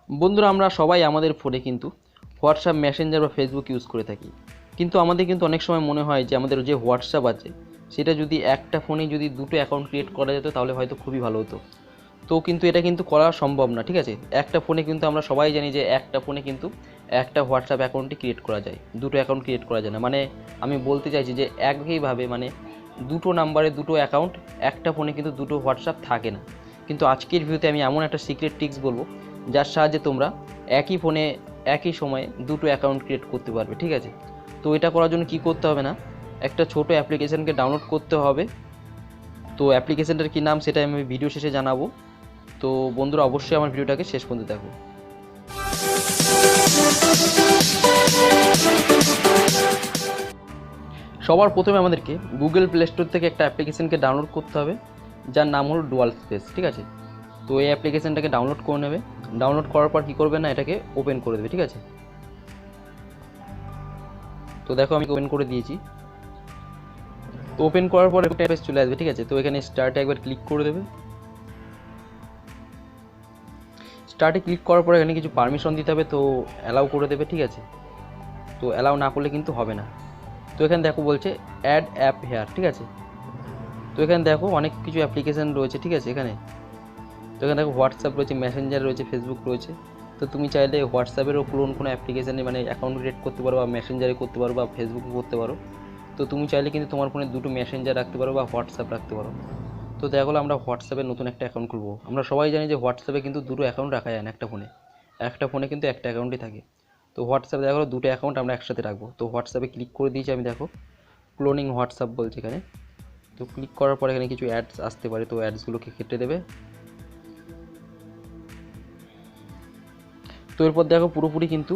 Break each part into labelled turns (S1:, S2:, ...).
S1: বন্ধুরা, আমরা সবাই আমাদের ফোনে কিন্তু হোয়াটসঅ্যাপ, মেসেঞ্জার বা ফেসবুক ইউজ করে থাকি। কিন্তু আমাদের কিন্তু অনেক সময় মনে হয় যে আমাদের যে হোয়াটসঅ্যাপ আছে সেটা যদি একটা ফোনে যদি দুটো অ্যাকাউন্ট ক্রিয়েট করা যেত তাহলে হয়তো খুবই ভালো হতো। তো কিন্তু এটা কিন্তু করা সম্ভব না, ঠিক আছে। একটা ফোনে কিন্তু আমরা সবাই জানি যে একটা ফোনে কিন্তু একটা হোয়াটসঅ্যাপ অ্যাকাউন্টই ক্রিয়েট করা যায়, দুটো অ্যাকাউন্ট ক্রিয়েট করা যায় না। মানে আমি বলতে চাইছি যে একইভাবে মানে দুটো নাম্বারে দুটো অ্যাকাউন্ট একটা ফোনে কিন্তু দুটো হোয়াটসঅ্যাপ থাকে না। কিন্তু আজকের ভিডিওতে আমি এমন একটা সিক্রেট ট্রিক্স বলবো যার সাহায্যে তোমরা একই ফোনে একই সময়ে দুটো অ্যাকাউন্ট ক্রিয়েট করতে পারবে, ঠিক আছে। তো এটা করার জন্য কি করতে হবে না, একটা ছোট অ্যাপ্লিকেশনকে ডাউনলোড করতে হবে। তো অ্যাপ্লিকেশনটার কী নাম সেটা আমি ভিডিও শেষে জানাবো। তো বন্ধুরা, অবশ্যই আমার ভিডিওটাকে শেষ পর্যন্ত দেখো। সবার প্রথমে আমাদেরকে গুগল প্লে স্টোর থেকে একটা অ্যাপ্লিকেশনকে ডাউনলোড করতে হবে যার নাম হলো ডুয়াল স্পেস, ঠিক আছে। তো এই অ্যাপ্লিকেশনটাকে ডাউনলোড করে নেবে। ডাউনলোড করার পর কী করবে না, এটাকে ওপেন করে দেবে, ঠিক আছে। তো দেখো আমি ওপেন করে দিয়েছি। তো ওপেন করার পর একটা পেজ চলে আসবে, ঠিক আছে। তো এখানে স্টার্টে একবার ক্লিক করে দেবে। স্টার্টে ক্লিক করার পর এখানে কিছু পারমিশন দিতে হবে, তো অ্যালাউ করে দেবে, ঠিক আছে। তো অ্যালাউ না করলে কিন্তু হবে না। তো এখানে দেখো বলছে অ্যাড অ্যাপ হেয়ার, ঠিক আছে। তো এখানে দেখো অনেক কিছু অ্যাপ্লিকেশান রয়েছে, ঠিক আছে এখানে। তো এখানে দেখো হোয়াটসঅ্যাপ রয়েছে, মেসেঞ্জার রয়েছে, ফেসবুক রয়েছে। তো তুমি চাইলে হোয়াটসঅ্যাপেরও কোনো অ্যাপ্লিকেশানে মানে অ্যাকাউন্ট ক্রিয়েট করতে পারো, বা মেসেঞ্জারে করতে পারো, বা ফেসবুকে করতে পারো। তো তুমি চাইলে কিন্তু তোমার ফোনে দুটো মেসেঞ্জার রাখতে পারো বা হোয়াটসঅ্যাপ রাখতে পারো। তো দেখা গেলো আমরা হোয়াটসঅ্যাপে নতুন একটা অ্যাকাউন্ট খুলবো। আমরা সবাই জানি যে হোয়াটসঅ্যাপে কিন্তু দুটো অ্যাকাউন্ট রাখা যায় না একটা ফোনে, একটা ফোনে কিন্তু একটা অ্যাকাউন্টই থাকে। তো হোয়াটসঅ্যাপে দেখা গেলো দুটো অ্যাকাউন্ট আমরা একসাথে রাখবো। তো হোয়াটসঅ্যাপে ক্লিক করে দিয়েছি আমি, দেখো ক্লোনিং হোয়াটসঅ্যাপ বলছে এখানে। তো ক্লিক করার পর এখানে কিছু অ্যাডস আসতে পারে, তো অ্যাডসগুলোকে কেটে দেবে। তো এরপর দেখো পুরোপুরি কিন্তু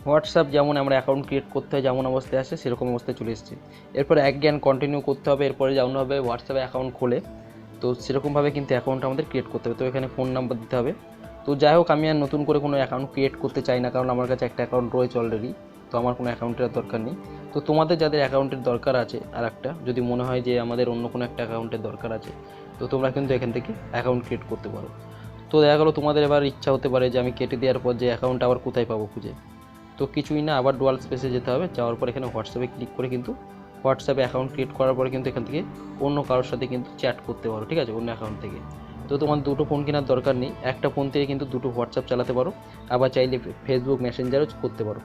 S1: হোয়াটসঅ্যাপ যেমন আমরা অ্যাকাউন্ট ক্রিয়েট করতে হয় যেমন অবস্থায় আসে সেরকম অবস্থায় চলে এসেছে। এরপর অ্যাগেন কন্টিনিউ করতে হবে, এরপরে যেমন হবে হোয়াটসঅ্যাপে অ্যাকাউন্ট খোলে তো সেরকমভাবে কিন্তু অ্যাকাউন্ট আমাদের ক্রিয়েট করতে হবে। তো এখানে ফোন নাম্বার দিতে হবে। তো যাই হোক, আমি আর নতুন করে কোনো অ্যাকাউন্ট ক্রিয়েট করতে চাই না, কারণ আমার কাছে একটা অ্যাকাউন্ট রয়েছে অলরেডি। তো আমার কোনো অ্যাকাউন্টের দরকার নেই। তো তোমাদের যাদের অ্যাকাউন্টের দরকার আছে আর একটা, যদি মনে হয় যে আমাদের অন্য কোনো একটা অ্যাকাউন্টের দরকার আছে, তো তোমরা কিন্তু এখান থেকে অ্যাকাউন্ট ক্রিয়েট করতে পারো। তো দেখা গেলো তোমাদের এবার ইচ্ছা হতে পারে যে আমি কেটে দেওয়ার পর যে অ্যাকাউন্ট আবার কোথায় পাবো খুঁজে। তো কিছুই না, আবার ডুয়াল স্পেসে যেতে হবে। যাওয়ার পর এখানে হোয়াটসঅ্যাপে ক্লিক করে কিন্তু হোয়াটসঅ্যাপে অ্যাকাউন্ট ক্রিয়েট করার পরে কিন্তু এখান থেকে অন্য কারোর সাথে কিন্তু চ্যাট করতে পারো, ঠিক আছে, অন্য অ্যাকাউন্ট থেকে। তো তোমার দুটো ফোন কেনার দরকার নেই, একটা ফোন থেকে কিন্তু দুটো হোয়াটসঅ্যাপ চালাতে পারো, আবার চাইলে ফেসবুক মেসেঞ্জারও করতে পারো।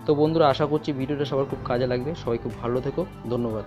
S1: তো বন্ধুরা, আশা করছি ভিডিওটা সবার খুব কাজে লাগবে। সবাই খুব ভালো থেকো, ধন্যবাদ।